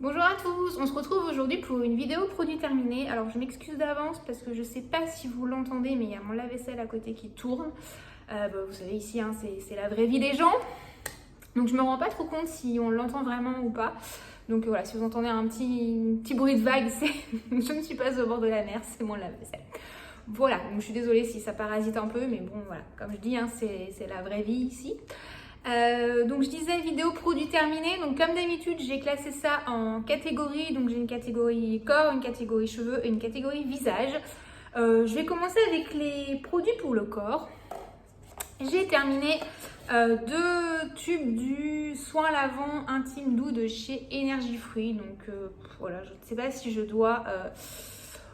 Bonjour à tous, on se retrouve aujourd'hui pour une vidéo produit terminé. Alors je m'excuse d'avance parce que je sais pas si vous l'entendez, mais il y a mon lave-vaisselle à côté qui tourne. Vous savez ici, hein, c'est la vraie vie des gens. Donc je me rends pas trop compte si on l'entend vraiment ou pas. Donc voilà, si vous entendez un petit bruit de vague, c'est je ne suis pas au bord de la mer, c'est mon lave-vaisselle. Voilà, donc je suis désolée si ça parasite un peu, mais bon voilà, comme je dis, hein, c'est la vraie vie ici. Donc je disais vidéo produit terminé, donc comme d'habitude j'ai classé ça en catégories, donc j'ai une catégorie corps, une catégorie cheveux et une catégorie visage. Je vais commencer avec les produits pour le corps. J'ai terminé deux tubes du soin lavant intime doux de chez Énergie Fruits, donc voilà, je ne sais pas si je dois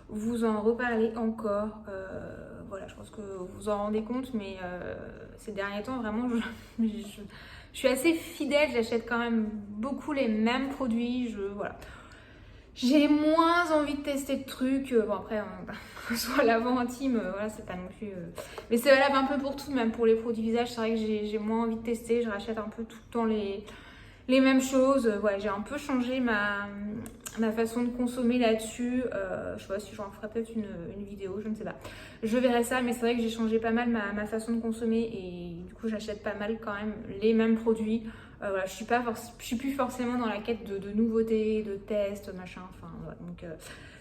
vous en reparler encore. Voilà, je pense que vous vous en rendez compte, mais ces derniers temps, vraiment, je suis assez fidèle. J'achète quand même beaucoup les mêmes produits. Voilà. J'ai moins envie de tester de trucs. Bon, après, soit l'avant intime, voilà, c'est pas non plus. Mais c'est valable un peu pour tout, même pour les produits visage. C'est vrai que j'ai moins envie de tester. Je rachète un peu tout le temps les mêmes choses. Ouais, j'ai un peu changé ma façon de consommer là-dessus. Je sais pas si j'en ferai peut-être une vidéo, je ne sais pas. Je verrai ça, mais c'est vrai que j'ai changé pas mal ma façon de consommer et du coup j'achète pas mal quand même les mêmes produits. Voilà, je suis plus forcément dans la quête de nouveautés, de tests, machin. Enfin, voilà, donc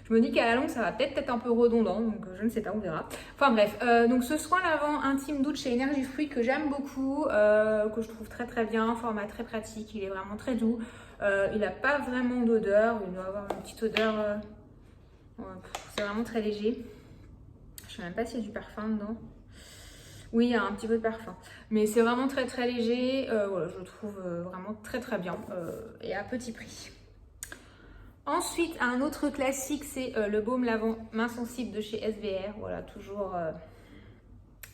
je me dis qu'à la longue ça va peut-être être un peu redondant, donc je ne sais pas, on verra. Enfin bref, donc ce soin lavant intime doux de chez Énergie Fruits que j'aime beaucoup, que je trouve très très bien, format très pratique, il est vraiment très doux. Il n'a pas vraiment d'odeur, il doit avoir une petite odeur, ouais, c'est vraiment très léger. Je ne sais même pas s'il y a du parfum dedans. Oui, il y a un petit peu de parfum, mais c'est vraiment très très léger. Voilà, je le trouve vraiment très très bien et à petit prix. Ensuite, un autre classique, c'est le baume lavant main sensible de chez SBR. Voilà,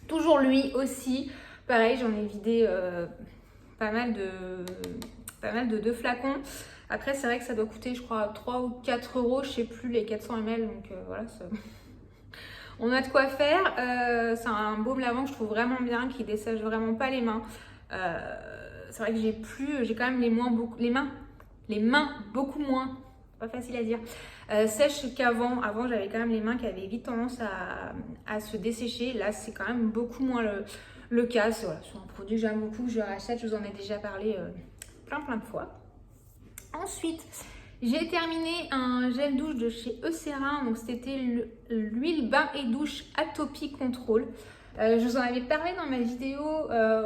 toujours lui aussi. Pareil, j'en ai vidé pas mal de deux flacons. Après, c'est vrai que ça doit coûter, je crois, 3 ou 4 euros, je sais plus, les 400 ml. Donc voilà, on a de quoi faire. C'est un baume lavant que je trouve vraiment bien, qui dessèche vraiment pas les mains. C'est vrai que j'ai quand même les mains beaucoup moins, pas facile à dire, sèches qu'avant. Avant, j'avais quand même les mains qui avaient vite tendance à se dessécher. Là, c'est quand même beaucoup moins le cas. C'est voilà, un produit que j'aime beaucoup, que je rachète, je vous en ai déjà parlé plein de fois. Ensuite, j'ai terminé un gel douche de chez Eucerin, donc c'était l'huile bain et douche Atopie Control. Je vous en avais parlé dans ma vidéo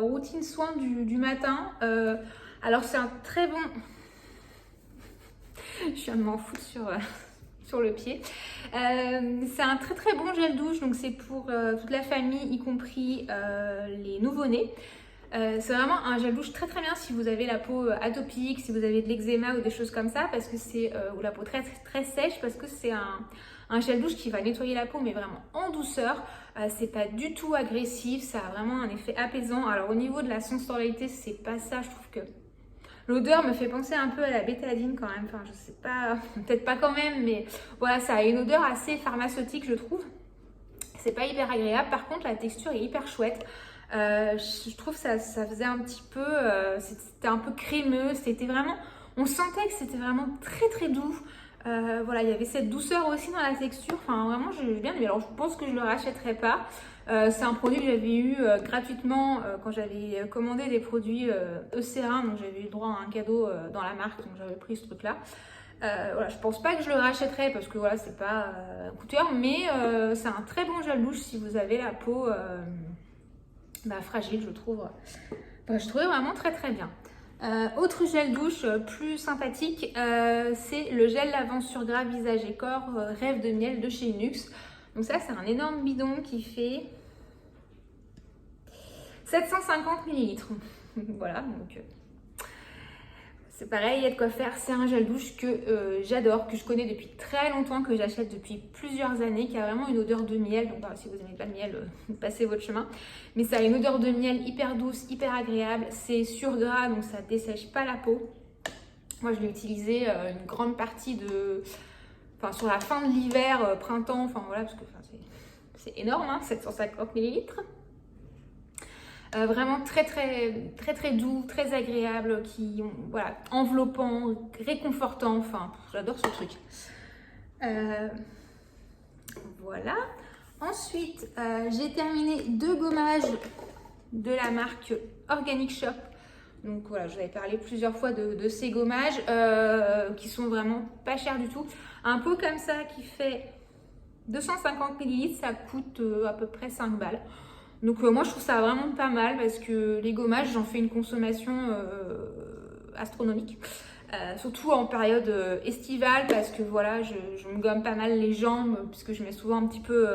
routine soin du matin. Alors c'est un très bon... Je viens de m'en foutre sur le pied. C'est un très très bon gel douche, donc c'est pour toute la famille, y compris les nouveau-nés. C'est vraiment un gel douche très très bien si vous avez la peau atopique, si vous avez de l'eczéma ou des choses comme ça, parce que c'est ou la peau très très sèche, parce que c'est un gel douche qui va nettoyer la peau mais vraiment en douceur. C'est pas du tout agressif, ça a vraiment un effet apaisant. Alors au niveau de la sensorialité, c'est pas ça, je trouve que l'odeur me fait penser un peu à la bétadine quand même. Enfin, je sais pas, peut-être pas quand même, mais voilà, ça a une odeur assez pharmaceutique, je trouve. C'est pas hyper agréable. Par contre, la texture est hyper chouette. Je trouve que ça faisait un petit peu, c'était un peu crémeux. C'était vraiment, on sentait que c'était vraiment très très doux. Voilà, il y avait cette douceur aussi dans la texture. Enfin, vraiment, j'ai bien aimé. Alors, je pense que je le rachèterai pas. C'est un produit que j'avais eu gratuitement quand j'avais commandé des produits Eucerin, donc j'avais eu le droit à un cadeau dans la marque, donc j'avais pris ce truc-là. Voilà, je pense pas que je le rachèterai parce que voilà, c'est pas un coup de cœur, mais c'est un très bon gel douche si vous avez la peau fragile, je trouve. Je trouvais vraiment très très bien. Autre gel douche plus sympathique, c'est le gel lavant sur gras visage et corps Rêve de miel de chez Nux. Donc ça, c'est un énorme bidon qui fait 750 ml. Voilà, donc c'est pareil, il y a de quoi faire. C'est un gel douche que j'adore, que je connais depuis très longtemps, que j'achète depuis plusieurs années, qui a vraiment une odeur de miel. Donc si vous n'aimez pas le miel, passez votre chemin. Mais ça a une odeur de miel hyper douce, hyper agréable. C'est sur gras, donc ça dessèche pas la peau. Moi, je l'ai utilisé une grande partie enfin, sur la fin de l'hiver, printemps, enfin voilà, parce que c'est énorme, hein, 750 ml. Vraiment très doux, très agréable, voilà, enveloppant, réconfortant, enfin j'adore ce truc. Voilà. Ensuite, j'ai terminé 2 gommages de la marque Organic Shop. Donc voilà, je vous avais parlé plusieurs fois de ces gommages qui sont vraiment pas chers du tout. Un pot comme ça qui fait 250 ml, ça coûte à peu près 5 balles. Donc moi je trouve ça vraiment pas mal parce que les gommages, j'en fais une consommation astronomique. Surtout en période estivale parce que voilà, je me gomme pas mal les jambes puisque je mets souvent un petit peu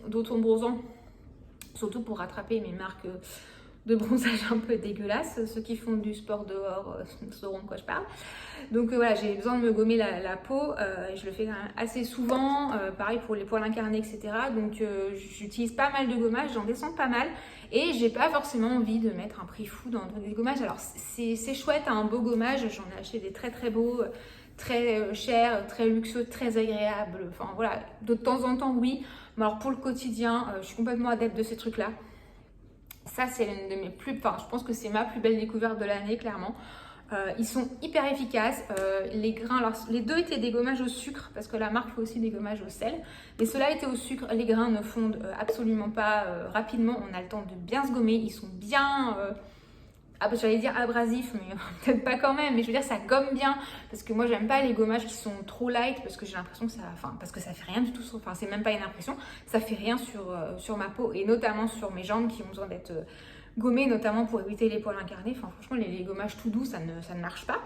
d'eau ton bronzant, surtout pour rattraper mes marques de bronzage un peu dégueulasses. Ceux qui font du sport dehors sauront de quoi je parle. Donc voilà, j'ai besoin de me gommer la peau et je le fais quand même assez souvent, pareil pour les poils incarnés, etc. Donc j'utilise pas mal de gommages, j'en descends pas mal et j'ai pas forcément envie de mettre un prix fou dans des gommages. Alors c'est chouette, un beau gommage, j'en ai acheté des très beaux, très chers, très luxueux, très agréables. Enfin voilà, de temps en temps oui, mais alors pour le quotidien, je suis complètement adepte de ces trucs-là. Ça, c'est l'une de mes plus... Enfin, je pense que c'est ma plus belle découverte de l'année, clairement. Ils sont hyper efficaces. Les grains, alors les deux étaient des gommages au sucre, parce que la marque fait aussi des gommages au sel. Mais ceux-là étaient au sucre. Les grains ne fondent absolument pas rapidement. On a le temps de bien se gommer. Ils sont bien... j'allais dire abrasif, mais peut-être pas quand même, mais je veux dire ça gomme bien, parce que moi j'aime pas les gommages qui sont trop light, parce que j'ai l'impression que ça, parce que ça fait rien du tout, enfin c'est même pas une impression, ça fait rien sur ma peau, et notamment sur mes jambes qui ont besoin d'être gommées, notamment pour éviter les poils incarnés. Enfin franchement les gommages tout doux ça ne marche pas.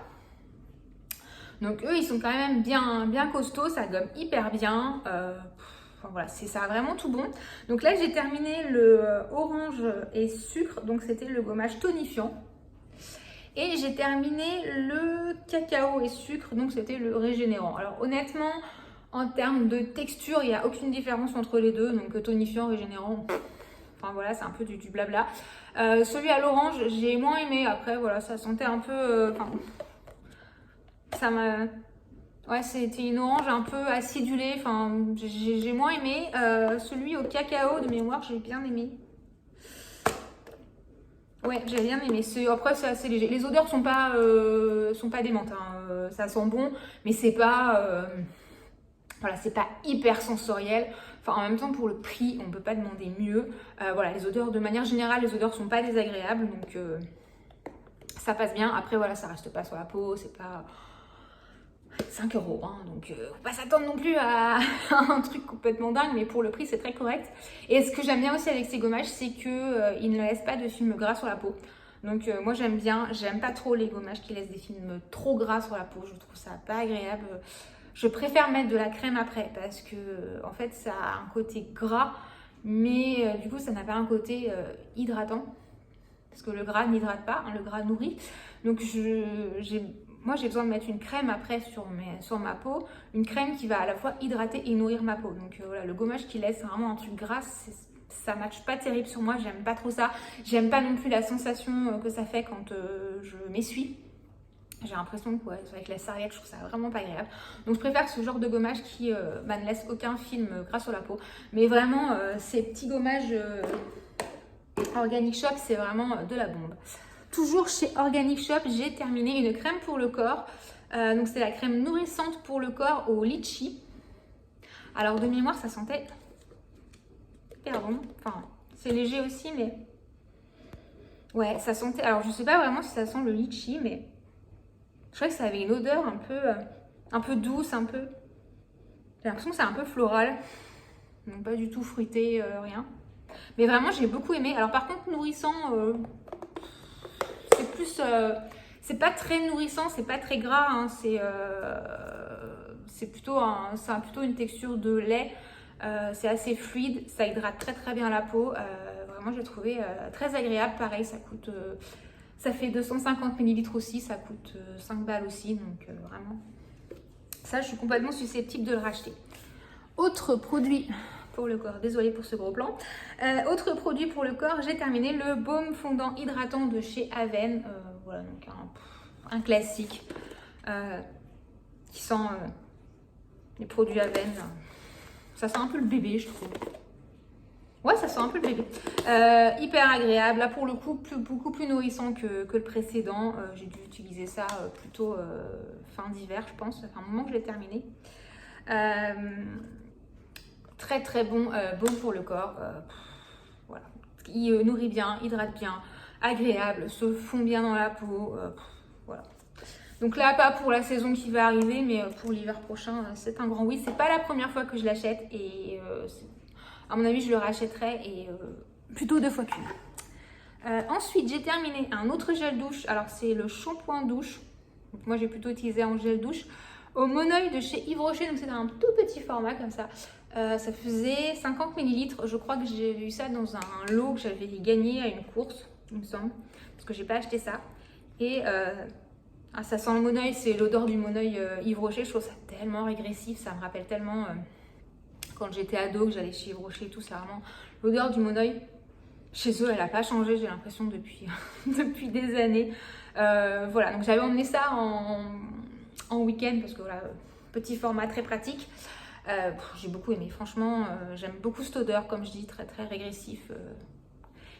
Donc eux ils sont quand même bien costauds, ça gomme hyper bien. Enfin, voilà, ça a vraiment tout bon. Donc là, j'ai terminé le orange et sucre. Donc c'était le gommage tonifiant. Et j'ai terminé le cacao et sucre. Donc c'était le régénérant. Alors honnêtement, en termes de texture, il n'y a aucune différence entre les deux. Donc tonifiant, régénérant, enfin voilà, c'est un peu du blabla. Celui à l'orange, j'ai moins aimé. Après, voilà, ça sentait un peu... ça m'a... Ouais, c'était une orange un peu acidulée, enfin j'ai moins aimé. Celui au cacao de mémoire, j'ai bien aimé. Ouais, j'ai bien aimé. Après, c'est assez léger. Les odeurs sont pas démentes, hein. Ça sent bon, mais c'est pas, voilà, c'est pas hyper sensoriel. Enfin, en même temps, pour le prix, on peut pas demander mieux. Voilà, les odeurs, de manière générale, les odeurs sont pas désagréables, donc ça passe bien. Après, voilà, ça reste pas sur la peau, c'est pas... 5 €, hein, donc faut pas s'attendre non plus à un truc complètement dingue, mais pour le prix c'est très correct. Et ce que j'aime bien aussi avec ces gommages, c'est que ils ne laissent pas de films gras sur la peau. Donc moi j'aime bien, j'aime pas trop les gommages qui laissent des films trop gras sur la peau, je trouve ça pas agréable. Je préfère mettre de la crème après parce que en fait ça a un côté gras, mais du coup ça n'a pas un côté hydratant. Parce que le gras n'hydrate pas, hein, le gras nourrit. Donc moi j'ai besoin de mettre une crème après sur ma peau, une crème qui va à la fois hydrater et nourrir ma peau. Donc voilà, le gommage qui laisse vraiment un truc gras, ça matche pas terrible sur moi, j'aime pas trop ça. J'aime pas non plus la sensation que ça fait quand je m'essuie. J'ai l'impression que avec la serviette, je trouve ça vraiment pas agréable. Donc je préfère ce genre de gommage qui ne laisse aucun film gras sur la peau. Mais vraiment, ces petits gommages Organic Shop, c'est vraiment de la bombe. Toujours chez Organic Shop, j'ai terminé une crème pour le corps. Donc c'est la crème nourrissante pour le corps au litchi. Alors de mémoire, ça sentait hyper bon. Enfin, c'est léger aussi, mais... Ouais, ça sentait... Alors je sais pas vraiment si ça sent le litchi, mais... Je crois que ça avait une odeur un peu douce, un peu... J'ai l'impression que c'est un peu floral. Donc pas du tout fruité, rien. Mais vraiment, j'ai beaucoup aimé. Alors par contre, nourrissant... c'est plus... c'est pas très nourrissant, c'est pas très gras, hein, c'est plutôt une texture de lait, c'est assez fluide, ça hydrate très bien la peau, vraiment j'ai trouvé très agréable. Pareil, ça fait 250 ml aussi, ça coûte 5 balles aussi, donc vraiment, ça je suis complètement susceptible de le racheter. Autre produit pour le corps, désolée pour ce gros plan. Autre produit pour le corps, j'ai terminé le baume fondant hydratant de chez Aven. Voilà, donc un classique qui sent les produits Aven. Ça sent un peu le bébé, je trouve. Ouais, ça sent un peu le bébé. Hyper agréable. Là, pour le coup, beaucoup plus nourrissant que le précédent. J'ai dû utiliser ça plutôt fin d'hiver, je pense. Ça fait un moment que je l'ai terminé. Très très bon, bon pour le corps. Voilà. Il nourrit bien, hydrate bien, agréable, se fond bien dans la peau. Voilà. Donc là, pas pour la saison qui va arriver, mais pour l'hiver prochain, c'est un grand oui. C'est pas la première fois que je l'achète et à mon avis, je le rachèterai et plutôt 2 fois qu'une. Ensuite, j'ai terminé un autre gel douche. Alors, c'est le shampoing douche. Donc, moi, j'ai plutôt utilisé un gel douche au Monoeil de chez Yves Rocher. Donc, c'est un tout petit format comme ça. Ça faisait 50 ml. Je crois que j'ai eu ça dans un lot que j'avais gagné à une course, il me semble. Parce que j'ai pas acheté ça. Et ça sent le Monoeil, c'est l'odeur du Monoeil Yves Rocher. Je trouve ça tellement régressif. Ça me rappelle tellement quand j'étais ado, que j'allais chez Yves Rocher et tout. C'est vraiment l'odeur du Monoeil. Chez eux, elle n'a pas changé, j'ai l'impression, depuis, depuis des années. Voilà, donc j'avais emmené ça en week-end parce que voilà, petit format très pratique. J'ai beaucoup aimé, franchement, j'aime beaucoup cette odeur, comme je dis, très très régressif,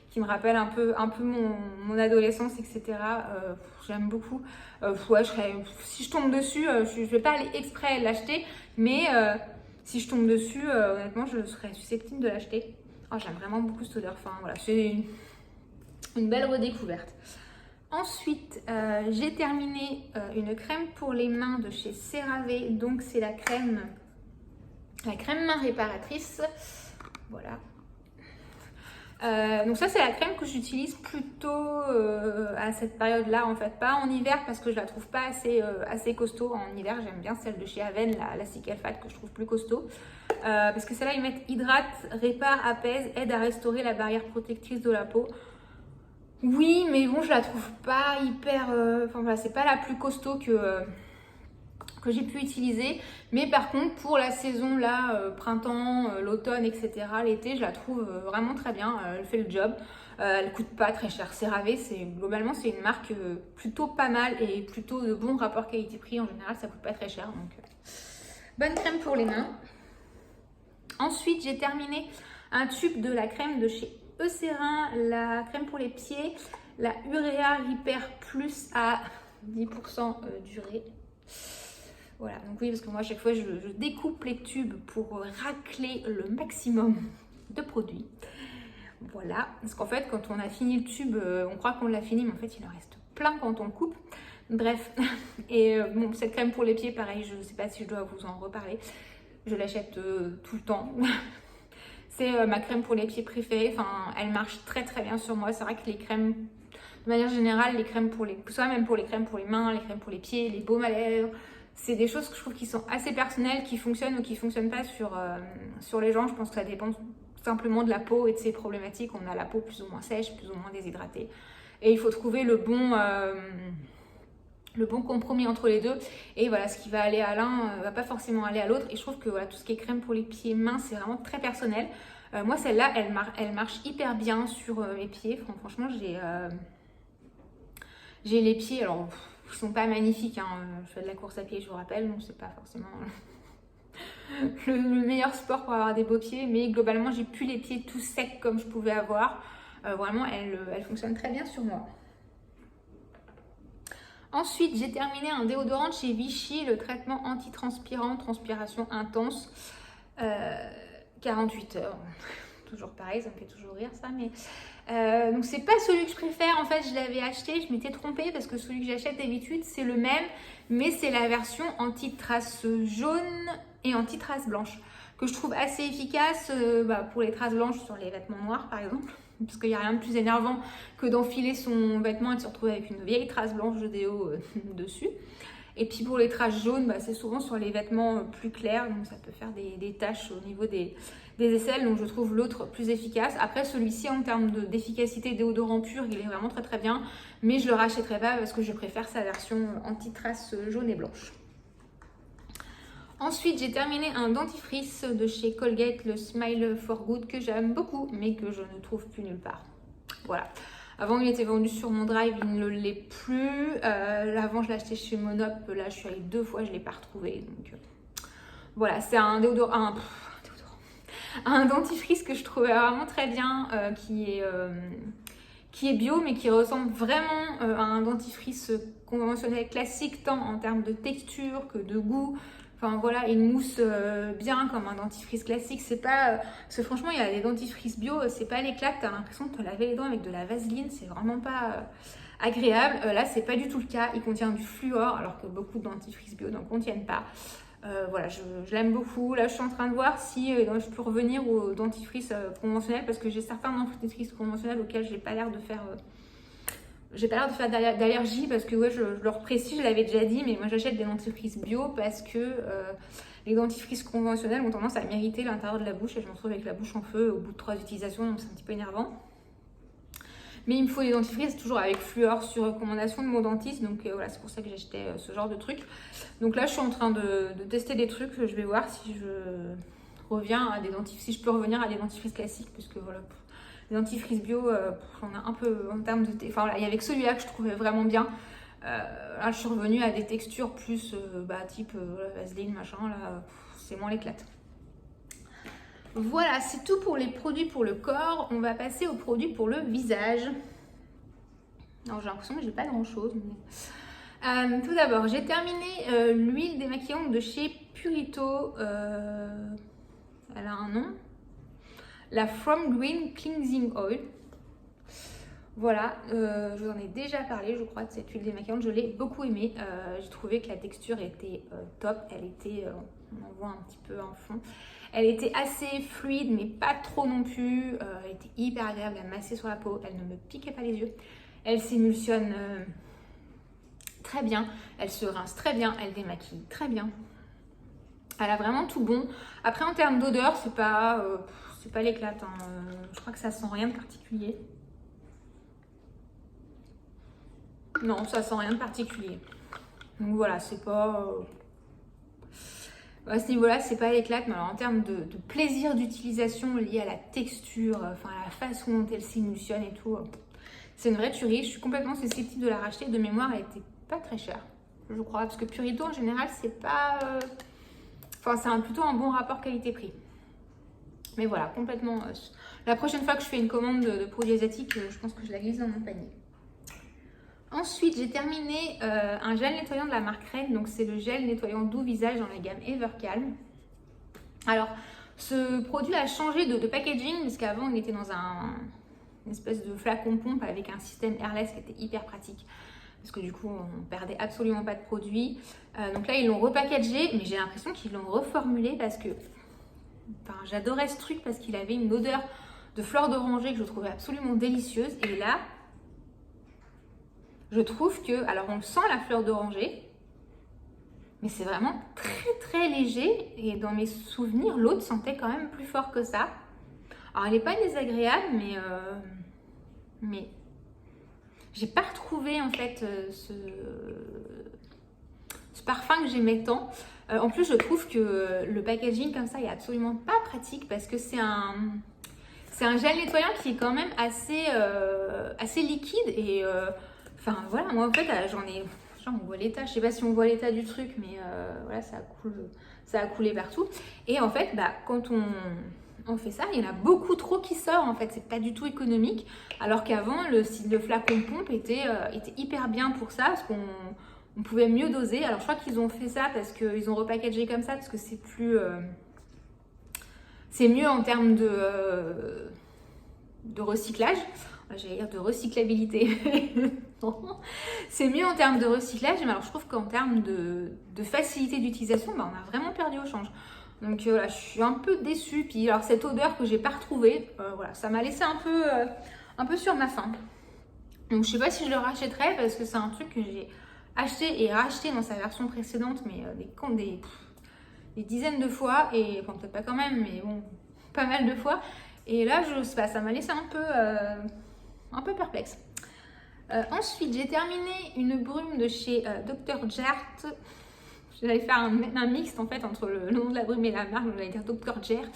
qui me rappelle un peu mon adolescence, etc. J'aime beaucoup. Ouais, si je tombe dessus, je ne vais pas aller exprès l'acheter, mais si je tombe dessus, honnêtement, je serais susceptible de l'acheter. Oh, j'aime vraiment beaucoup cette odeur. Enfin, voilà, c'est une belle redécouverte. Ensuite, j'ai terminé une crème pour les mains de chez CeraVe. Donc, c'est la crème main réparatrice. Voilà. Donc ça, c'est la crème que j'utilise plutôt à cette période-là, en fait. Pas en hiver, parce que je la trouve pas assez costaud. En hiver, j'aime bien celle de chez Aven, la Cicatrate, que je trouve plus costaud. Parce que celle-là, ils mettent hydrate, répare, apaise, aide à restaurer la barrière protectrice de la peau. Oui, mais bon, je la trouve pas hyper... Enfin voilà, c'est pas la plus costaud que j'ai pu utiliser. Mais par contre, pour la saison là, printemps, l'automne, etc., l'été, je la trouve vraiment très bien. Elle fait le job. Elle coûte pas très cher. CeraVe, globalement, c'est une marque plutôt pas mal et plutôt de bon rapport qualité-prix. En général, ça coûte pas très cher. Donc, bonne crème pour les mains. Ensuite, j'ai terminé un tube de la crème de chez Eucerin, la crème pour les pieds, la Urea Repair Plus à 10% durée. Voilà, donc oui, parce que moi, à chaque fois, je découpe les tubes pour racler le maximum de produits. Voilà, parce qu'en fait, quand on a fini le tube, on croit qu'on l'a fini, mais en fait, il en reste plein quand on le coupe. Bref, et bon, cette crème pour les pieds, pareil, je ne sais pas si je dois vous en reparler. Je l'achète tout le temps. C'est ma crème pour les pieds préférée. Enfin, elle marche très très bien sur moi. C'est vrai que les crèmes, de manière générale, les crèmes pour les... soit même pour les crèmes pour les mains, les crèmes pour les pieds, les baumes à lèvres, c'est des choses que je trouve qui sont assez personnelles, qui fonctionnent ou qui ne fonctionnent pas sur les gens. Je pense que ça dépend simplement de la peau et de ses problématiques. On a la peau plus ou moins sèche, plus ou moins déshydratée. Et il faut trouver le bon compromis entre les deux. Et voilà, ce qui va aller à l'un va pas forcément aller à l'autre. Et je trouve que voilà, tout ce qui est crème pour les pieds et mains, c'est vraiment très personnel. Moi, celle-là, elle marche hyper bien sur mes pieds. Franchement, j'ai les pieds, alors, ils sont pas magnifiques. Hein. Je fais de la course à pied, je vous rappelle, donc c'est pas forcément le meilleur sport pour avoir des beaux pieds. Mais globalement, j'ai plus les pieds tout secs comme je pouvais avoir. Vraiment, elle fonctionne très bien sur moi. Ensuite, j'ai terminé un déodorant de chez Vichy, le traitement anti-transpirant, transpiration intense, 48 heures. Toujours pareil, ça me fait toujours rire ça, mais... donc c'est pas celui que je préfère, en fait je l'avais acheté, je m'étais trompée parce que celui que j'achète d'habitude c'est le même, mais c'est la version anti-trace jaune et anti-trace blanche, que je trouve assez efficace pour les traces blanches sur les vêtements noirs par exemple. Parce qu'il n'y a rien de plus énervant que d'enfiler son vêtement et de se retrouver avec une vieille trace blanche de déo dessus. Et puis pour les traces jaunes, c'est souvent sur les vêtements plus clairs, donc ça peut faire des taches au niveau des aisselles, donc je trouve l'autre plus efficace. Après celui-ci en termes d'efficacité déodorant pur, il est vraiment très très bien, mais je ne le rachèterai pas parce que je préfère sa version anti-trace jaune et blanche. Ensuite, j'ai terminé un dentifrice de chez Colgate, le Smile for Good, que j'aime beaucoup, mais que je ne trouve plus nulle part. Voilà. Avant, il était vendu sur mon drive, il ne l'est plus. Avant, je l'ai acheté chez Monop. Là, je suis allée 2 fois, je ne l'ai pas retrouvé. Donc, voilà, c'est un déodorant. un dentifrice que je trouvais vraiment très bien, qui est bio mais qui ressemble vraiment à un dentifrice conventionnel classique tant en termes de texture que de goût. Enfin voilà, une mousse bien comme un dentifrice classique. C'est pas... parce que franchement, il y a des dentifrices bio, c'est pas l'éclate, t'as l'impression de te laver les dents avec de la vaseline, c'est vraiment pas agréable. Là, c'est pas du tout le cas, il contient du fluor alors que beaucoup de dentifrices bio n'en contiennent pas. Voilà, je l'aime beaucoup. Là, je suis en train de voir si je peux revenir au dentifrice conventionnel parce que j'ai certains dentifrices conventionnels auxquels j'ai pas l'air de faire d'allergie parce que ouais, je leur précise, je l'avais déjà dit, mais moi j'achète des dentifrices bio parce que les dentifrices conventionnels ont tendance à m'irriter l'intérieur de la bouche et je me retrouve avec la bouche en feu au bout de 3 utilisations, donc c'est un petit peu énervant. Mais il me faut des dentifrices toujours avec fluor sur recommandation de mon dentiste. Donc voilà, c'est pour ça que j'ai acheté ce genre de truc. Donc là, je suis en train de tester des trucs. Je vais voir si je reviens à des dentifrices, si je peux revenir à des dentifrices classiques. Parce que voilà, les dentifrices bio, j'en ai un peu en termes de... Enfin voilà, il y avait que celui-là que je trouvais vraiment bien. Là, je suis revenue à des textures plus type vaseline, machin. Là, c'est moins l'éclate. Voilà, c'est tout pour les produits pour le corps. On va passer aux produits pour le visage. Alors, j'ai l'impression que j'ai pas grand chose. Mais... tout d'abord, j'ai terminé l'huile démaquillante de chez Purito. Elle a un nom. La From Green Cleansing Oil. Voilà, je vous en ai déjà parlé, je crois, de cette huile démaquillante. Je l'ai beaucoup aimée. J'ai trouvé que la texture était top. Elle était, on en voit un petit peu en fond. Elle était assez fluide, mais pas trop non plus. Elle était hyper agréable à masser sur la peau. Elle ne me piquait pas les yeux. Elle s'émulsionne très bien. Elle se rince très bien. Elle démaquille très bien. Elle a vraiment tout bon. Après, en termes d'odeur, c'est pas l'éclate. Hein. Je crois que ça sent rien de particulier. Non, ça sent rien de particulier. Donc voilà, c'est pas... à ce niveau-là, c'est pas l'éclate, mais alors en termes de plaisir d'utilisation lié à la texture, enfin à la façon dont elle s'émulsionne et tout, c'est une vraie tuerie. Je suis complètement susceptible de la racheter. De mémoire, elle était pas très chère, je crois, parce que Purito en général, c'est pas... Enfin, c'est plutôt un bon rapport qualité-prix. Mais voilà, complètement... La prochaine fois que je fais une commande de produits asiatiques, je pense que je la glisse dans mon panier. Ensuite, j'ai terminé un gel nettoyant de la marque Red. Donc, c'est le gel nettoyant doux visage dans la gamme Evercalm. Alors, ce produit a changé de packaging parce qu'avant, on était dans une espèce de flacon pompe avec un système airless qui était hyper pratique. Parce que du coup, on perdait absolument pas de produit. Donc là, ils l'ont repackagé, mais j'ai l'impression qu'ils l'ont reformulé parce que... Enfin, j'adorais ce truc parce qu'il avait une odeur de fleur d'oranger que je trouvais absolument délicieuse. Et là... Je trouve que, alors on sent la fleur d'oranger, mais c'est vraiment très très léger. Et dans mes souvenirs, l'autre sentait quand même plus fort que ça. Alors elle n'est pas désagréable, mais j'ai pas retrouvé en fait ce parfum que j'aimais tant. En plus, je trouve que le packaging comme ça est absolument pas pratique parce que c'est un gel nettoyant qui est quand même assez liquide et enfin voilà, moi en fait on voit l'état, je sais pas si on voit l'état du truc, mais voilà, ça a coulé partout. Et en fait, quand on fait ça, il y en a beaucoup trop qui sort en fait, c'est pas du tout économique. Alors qu'avant, le flacon pompe était hyper bien pour ça, parce qu'on pouvait mieux doser. Alors je crois qu'ils ont fait ça parce qu'ils ont repackagé comme ça, parce que c'est plus... c'est mieux en termes de recyclage. J'allais dire de recyclabilité. C'est mieux en termes de recyclage, mais alors je trouve qu'en termes de facilité d'utilisation, on a vraiment perdu au change. Donc voilà, je suis un peu déçue. Puis alors cette odeur que j'ai pas retrouvée, voilà, ça m'a laissé un peu sur ma faim. Donc je sais pas si je le rachèterai parce que c'est un truc que j'ai acheté et racheté dans sa version précédente, mais des dizaines de fois, et enfin peut-être pas quand même, mais bon, pas mal de fois. Et là, je sais pas, ça m'a laissé un peu perplexe. Ensuite, j'ai terminé une brume de chez Dr. Jart. J'allais faire un mixte en fait entre le nom de la brume et la marque, donc j'allais dire Dr. Jart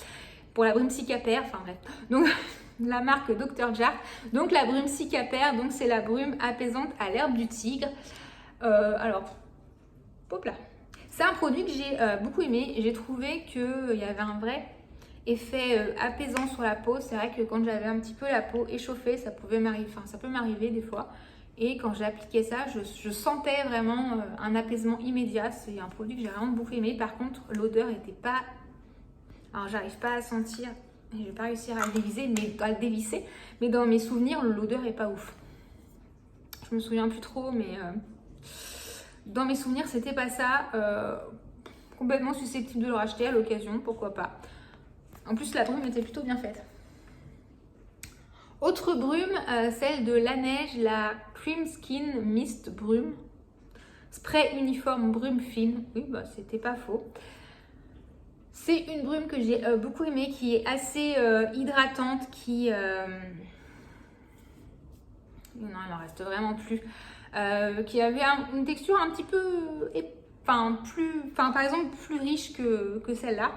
pour la brume cicapaire, enfin bref. Donc la marque Dr. Jart. Donc la brume cicapaire, donc c'est la brume apaisante à l'herbe du tigre. Alors, hop là. C'est un produit que j'ai beaucoup aimé. J'ai trouvé qu'il y avait un vrai effet apaisant sur la peau. C'est vrai que quand j'avais un petit peu la peau échauffée, ça pouvait m'arriver, enfin ça peut m'arriver des fois. Et quand j'appliquais ça, je sentais vraiment un apaisement immédiat. C'est un produit que j'ai vraiment beaucoup aimé. Par contre, l'odeur n'était pas... Alors, j'arrive pas à sentir, je vais pas réussir à le dévisser, mais dans mes souvenirs, l'odeur est pas ouf. Je me souviens plus trop, mais dans mes souvenirs, c'était pas ça. Complètement susceptible de le racheter à l'occasion, pourquoi pas. En plus, la brume était plutôt bien faite. Autre brume, celle de Laneige, la Cream Skin Mist Brume. Spray uniforme brume fine. Oui, bah c'était pas faux. C'est une brume que j'ai beaucoup aimée, qui est assez hydratante, qui... Non, il m'en reste vraiment plus. Qui avait une texture un petit peu... par exemple, plus riche que celle-là.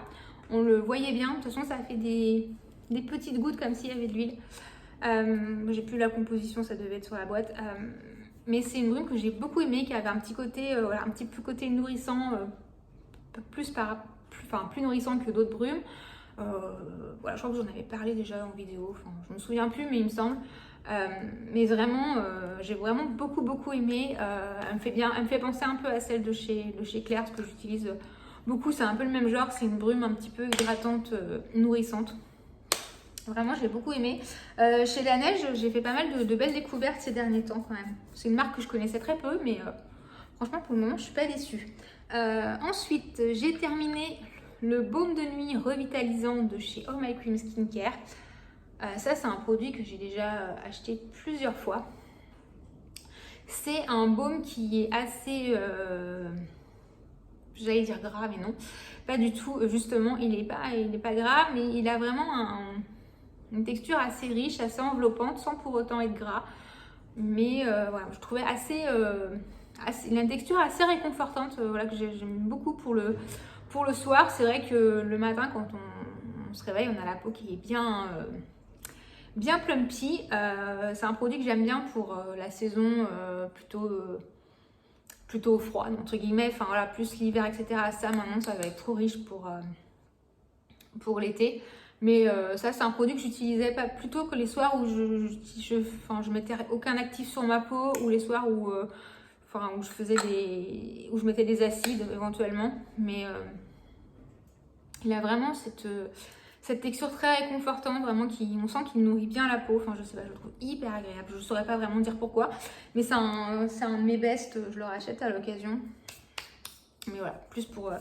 On le voyait bien. De toute façon, ça fait des petites gouttes comme s'il y avait de l'huile. J'ai plus la composition, ça devait être sur la boîte. Mais c'est une brume que j'ai beaucoup aimée, qui avait un petit côté, voilà, un petit peu côté nourrissant, plus nourrissant que d'autres brumes. Voilà, je crois que j'en avais parlé déjà en vidéo. Enfin, je me souviens plus, mais il me semble. Mais vraiment, j'ai vraiment beaucoup aimé. Elle me fait penser un peu à celle de chez Claire's, ce que j'utilise beaucoup. C'est un peu le même genre. C'est une brume un petit peu hydratante, nourrissante. Vraiment, je l'ai beaucoup aimé. Chez Laneige, j'ai fait pas mal de belles découvertes ces derniers temps quand même. C'est une marque que je connaissais très peu, mais franchement, pour le moment, je suis pas déçue. Ensuite, j'ai terminé le baume de nuit revitalisant de chez Oh My Cream Skincare. Ça, c'est un produit que j'ai déjà acheté plusieurs fois. C'est un baume qui est assez... j'allais dire gras, mais non. Pas du tout. Justement, il n'est pas gras, mais il a vraiment une texture assez riche, assez enveloppante, sans pour autant être gras. Mais voilà, je trouvais la texture assez réconfortante, voilà, que j'aime beaucoup pour le soir. C'est vrai que le matin, quand on se réveille, on a la peau qui est bien plumpy. C'est un produit que j'aime bien pour la saison plutôt froide, entre guillemets. Enfin voilà, plus l'hiver, etc. Ça, maintenant, ça va être trop riche pour l'été. Mais ça, c'est un produit que j'utilisais pas plutôt que les soirs où je mettais aucun actif sur ma peau, ou les soirs où je mettais des acides éventuellement. Mais il a vraiment cette texture très réconfortante, vraiment, on sent qu'il nourrit bien la peau. Enfin, je sais pas, je le trouve hyper agréable. Je saurais pas vraiment dire pourquoi, mais c'est un de mes bests. Je le rachète à l'occasion. Mais voilà, plus pour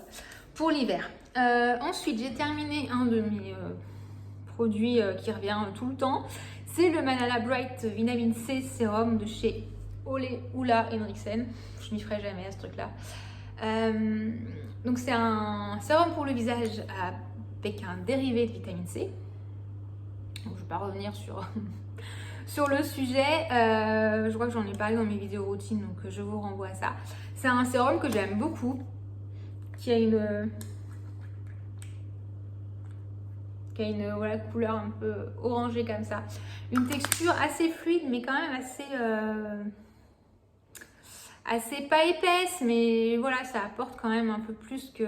l'hiver. Ensuite, j'ai terminé un de mes produit qui revient tout le temps. C'est le Manala Bright Vitamine C Sérum de chez Ole Ulla Henriksen. Je m'y ferai jamais à ce truc-là. Donc c'est un sérum pour le visage avec un dérivé de vitamine C. Donc, je ne vais pas revenir sur le sujet. Je crois que j'en ai parlé dans mes vidéos routines, donc je vous renvoie à ça. C'est un sérum que j'aime beaucoup, qui a une voilà, couleur un peu orangée comme ça. Une texture assez fluide, mais quand même assez pas épaisse, mais voilà, ça apporte quand même un peu plus que...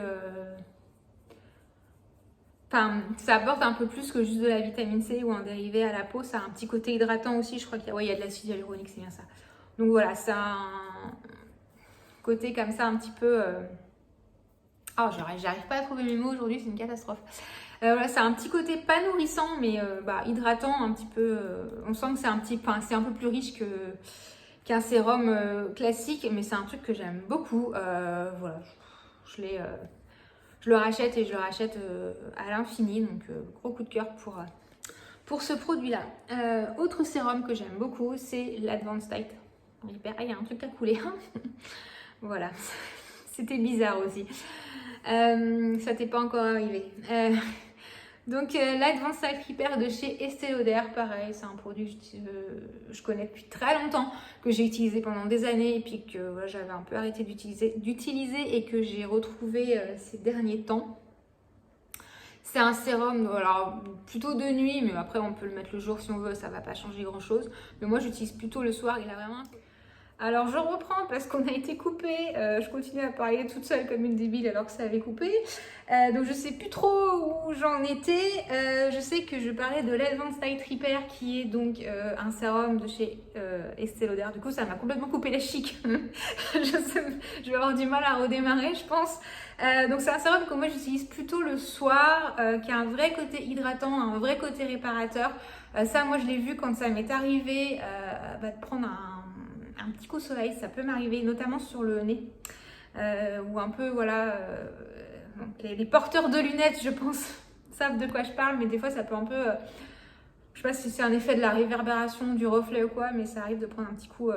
Enfin, ça apporte un peu plus que juste de la vitamine C ou un dérivé à la peau. Ça a un petit côté hydratant aussi. Je crois qu'il y a de l'acide hyaluronique, c'est bien ça. Donc voilà, ça a un côté comme ça un petit peu... Oh, j'arrive pas à trouver mes mots aujourd'hui, c'est une catastrophe. Voilà, c'est un petit côté pas nourrissant, mais hydratant un petit peu. On sent que c'est un peu plus riche qu'un sérum classique, mais c'est un truc que j'aime beaucoup. Voilà, je le rachète et je le rachète à l'infini, donc gros coup de cœur pour ce produit-là. Autre sérum que j'aime beaucoup, c'est l'Advanced Night. Il y a un truc à couler. Voilà, c'était bizarre aussi. Ça t'est pas encore arrivé. Donc l'Advanced Night Repair de chez Estée Lauder, pareil, c'est un produit que je connais depuis très longtemps, que j'ai utilisé pendant des années et puis que voilà, j'avais un peu arrêté d'utiliser et que j'ai retrouvé ces derniers temps. C'est un sérum, alors plutôt de nuit, mais après on peut le mettre le jour si on veut, ça va pas changer grand chose. Mais moi j'utilise plutôt le soir, il a vraiment... Alors je reprends parce qu'on a été coupé, je continue à parler toute seule comme une débile alors que ça avait coupé. Donc je sais plus trop où j'en étais. Je sais que je parlais de l'Advanced Night Repair qui est donc un sérum de chez Estée Lauder. Du coup ça m'a complètement coupé la chic. Je vais avoir du mal à redémarrer je pense. Donc c'est un sérum que moi j'utilise plutôt le soir, qui a un vrai côté hydratant, un vrai côté réparateur. Ça moi je l'ai vu quand ça m'est arrivé de prendre un petit coup de soleil, ça peut m'arriver notamment sur le nez ou un peu voilà les porteurs de lunettes je pense savent de quoi je parle, mais des fois ça peut un peu je sais pas si c'est un effet de la réverbération du reflet ou quoi, mais ça arrive de prendre un petit coup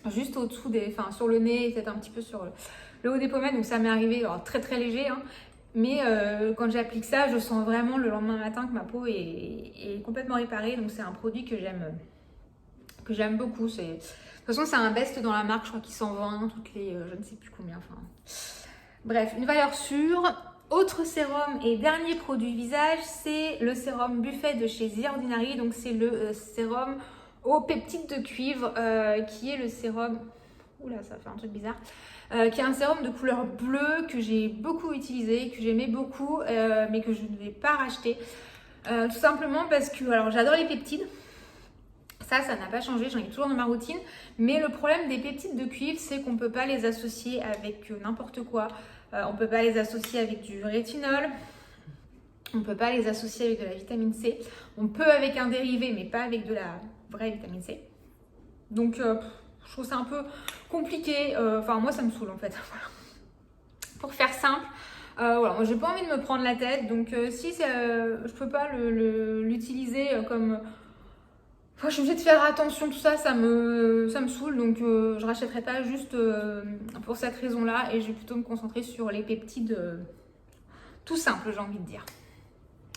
juste au-dessous enfin sur le nez et peut-être un petit peu sur le haut des pommettes, donc ça m'est arrivé alors, très très léger hein. Mais quand j'applique ça, je sens vraiment le lendemain matin que ma peau est complètement réparée, donc c'est un produit que j'aime beaucoup. De toute façon, c'est un best dans la marque, je crois qu'il s'en vend toutes les je ne sais plus combien. Enfin, bref, une valeur sûre. Autre sérum et dernier produit visage, c'est le sérum Buffet de chez The Ordinary. Donc c'est le sérum aux peptides de cuivre qui est le sérum. Oula, ça fait un truc bizarre. Qui est un sérum de couleur bleue que j'ai beaucoup utilisé, que j'aimais beaucoup, mais que je ne vais pas racheter. Tout simplement parce que alors j'adore les peptides. Ça n'a pas changé, j'en ai toujours dans ma routine. Mais le problème des peptides de cuivre, c'est qu'on ne peut pas les associer avec n'importe quoi. On ne peut pas les associer avec du rétinol. On ne peut pas les associer avec de la vitamine C. On peut avec un dérivé, mais pas avec de la vraie vitamine C. Donc, je trouve ça un peu compliqué. Enfin, moi, ça me saoule en fait. Voilà. Pour faire simple, voilà, moi, j'ai pas envie de me prendre la tête. Donc, si je peux pas l'utiliser comme... Enfin, je suis obligée de faire attention, tout ça, ça me saoule, donc je rachèterai pas juste pour cette raison-là et je vais plutôt me concentrer sur les peptides tout simples, j'ai envie de dire.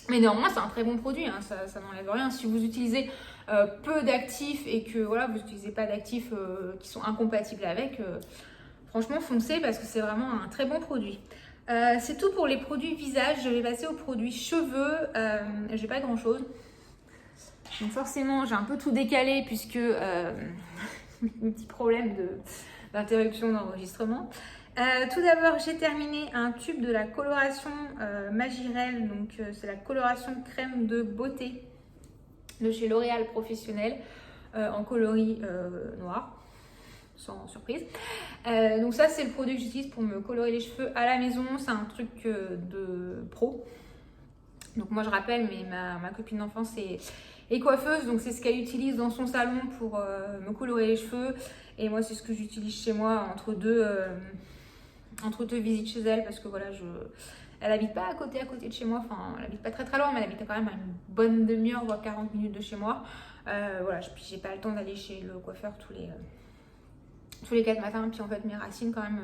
Mais néanmoins, c'est un très bon produit, hein, ça n'enlève rien. Si vous utilisez peu d'actifs et que voilà, vous n'utilisez pas d'actifs qui sont incompatibles avec, franchement, foncez parce que c'est vraiment un très bon produit. C'est tout pour les produits visage. Je vais passer aux produits cheveux. J'ai pas grand-chose. Donc forcément, j'ai un peu tout décalé puisque un petit problème d'interruption d'enregistrement. Tout d'abord, j'ai terminé un tube de la coloration Magirel. Donc c'est la coloration crème de beauté de chez L'Oréal Professionnel en coloris noir, sans surprise. Donc ça, c'est le produit que j'utilise pour me colorer les cheveux à la maison. C'est un truc de pro. Donc moi, je rappelle, mais ma copine d'enfance est coiffeuse, donc c'est ce qu'elle utilise dans son salon pour me colorer les cheveux. Et moi, c'est ce que j'utilise chez moi entre deux visites chez elle, parce que voilà, elle habite pas à côté de chez moi, enfin, elle habite pas très très loin, mais elle habite quand même à une bonne demi-heure, voire 40 minutes de chez moi. Voilà, puis j'ai pas le temps d'aller chez le coiffeur tous les 4 matins, puis en fait, mes racines quand même...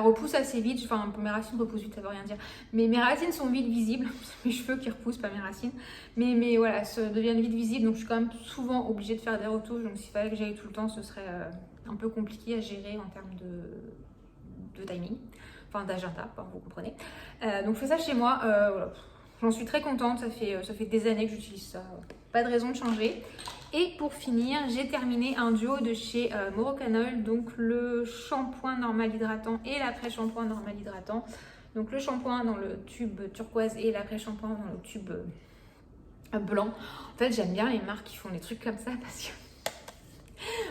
repoussent assez vite, enfin mes racines repoussent vite, ça veut rien dire, mais mes racines sont vite visibles, c'est mes cheveux qui repoussent, pas mes racines, mais voilà, deviennent vite visibles, donc je suis quand même souvent obligée de faire des retouches, donc s'il fallait que j'aille tout le temps, ce serait un peu compliqué à gérer en termes de timing, enfin d'agenda, vous comprenez. Donc je fais ça chez moi, voilà. J'en suis très contente, ça fait des années que j'utilise ça, pas de raison de changer. Et pour finir, j'ai terminé un duo de chez Morocanol, donc le shampoing normal hydratant et l'après-shampoing normal hydratant. Donc le shampoing dans le tube turquoise et l'après-shampoing dans le tube blanc. En fait, j'aime bien les marques qui font des trucs comme ça parce que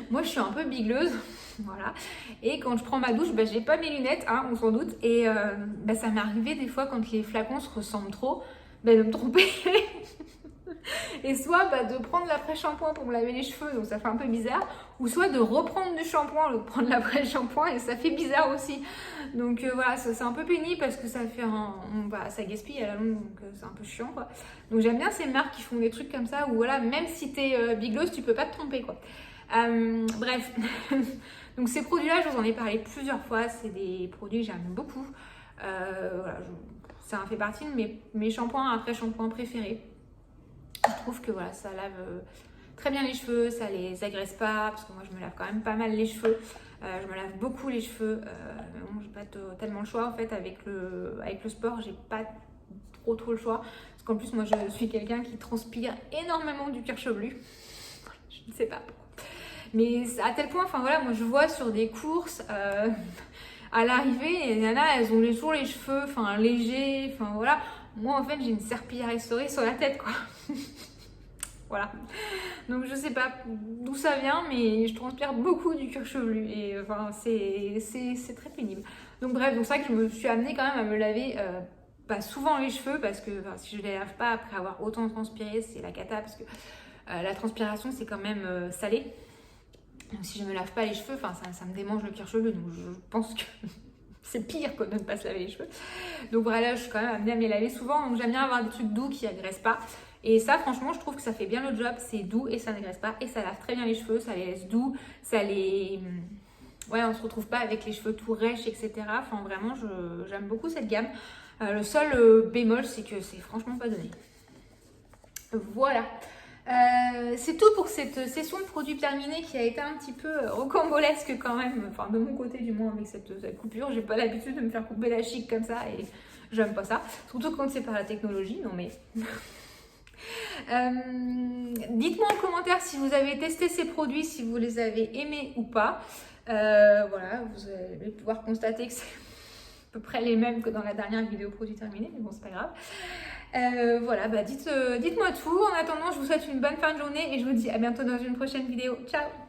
moi, je suis un peu bigleuse. Voilà. Et quand je prends ma douche, j'ai pas mes lunettes, hein, on s'en doute. Et ça m'est arrivé des fois quand les flacons se ressemblent trop, de me tromper. Et soit de prendre l'après-shampoing pour me laver les cheveux, donc ça fait un peu bizarre, ou soit de reprendre du shampoing, de prendre l'après-shampoing et ça fait bizarre aussi. Donc voilà, c'est un peu pénible parce que ça fait ça gaspille à la longue, donc c'est un peu chiant quoi. Donc j'aime bien ces marques qui font des trucs comme ça où voilà, même si t'es bigleuse, tu peux pas te tromper quoi. Bref, donc ces produits-là, je vous en ai parlé plusieurs fois, c'est des produits que j'aime beaucoup. Voilà, ça fait partie de mes shampoings après-shampoings préférés. Je trouve que voilà, ça lave très bien les cheveux, ça les agresse pas, parce que moi je me lave quand même pas mal les cheveux. Je me lave beaucoup les cheveux, bon, j'ai pas tellement le choix en fait avec le sport, j'ai pas trop le choix. Parce qu'en plus moi je suis quelqu'un qui transpire énormément du cuir chevelu. Je ne sais pas pourquoi. Mais à tel point, enfin voilà, moi je vois sur des courses, à l'arrivée, les nanas, elles ont toujours les cheveux, enfin légers, enfin voilà. Moi en fait, j'ai une serpillière essorée sur la tête, quoi. Voilà. Donc je sais pas d'où ça vient, mais je transpire beaucoup du cuir chevelu et enfin c'est très pénible. Donc bref, donc c'est vrai que je me suis amenée quand même à me laver pas souvent les cheveux parce que si je les lave pas après avoir autant transpiré, c'est la cata parce que la transpiration c'est quand même salé. Donc si je me lave pas les cheveux, enfin ça me démange le cuir chevelu, donc je pense que c'est pire que de ne pas se laver les cheveux. Donc voilà, je suis quand même amenée à me les laver souvent, donc j'aime bien avoir des trucs doux qui agressent pas. Et ça, franchement, je trouve que ça fait bien le job, c'est doux et ça n'agresse pas et ça lave très bien les cheveux, ça les laisse doux, ça les... Ouais, on se retrouve pas avec les cheveux tout rêches, etc. Enfin, vraiment, j'aime beaucoup cette gamme. Le seul bémol, c'est que c'est franchement pas donné. Voilà. C'est tout pour cette session de produits terminée qui a été un petit peu rocambolesque quand même, enfin de mon côté du moins avec cette coupure. J'ai pas l'habitude de me faire couper la chic comme ça et j'aime pas ça, surtout quand c'est par la technologie, non mais... Dites-moi en commentaire si vous avez testé ces produits, si vous les avez aimés ou pas. Voilà, vous allez pouvoir constater que c'est à peu près les mêmes que dans la dernière vidéo produits terminés, mais bon, c'est pas grave. Voilà, dites-moi tout. En attendant, je vous souhaite une bonne fin de journée et je vous dis à bientôt dans une prochaine vidéo. Ciao!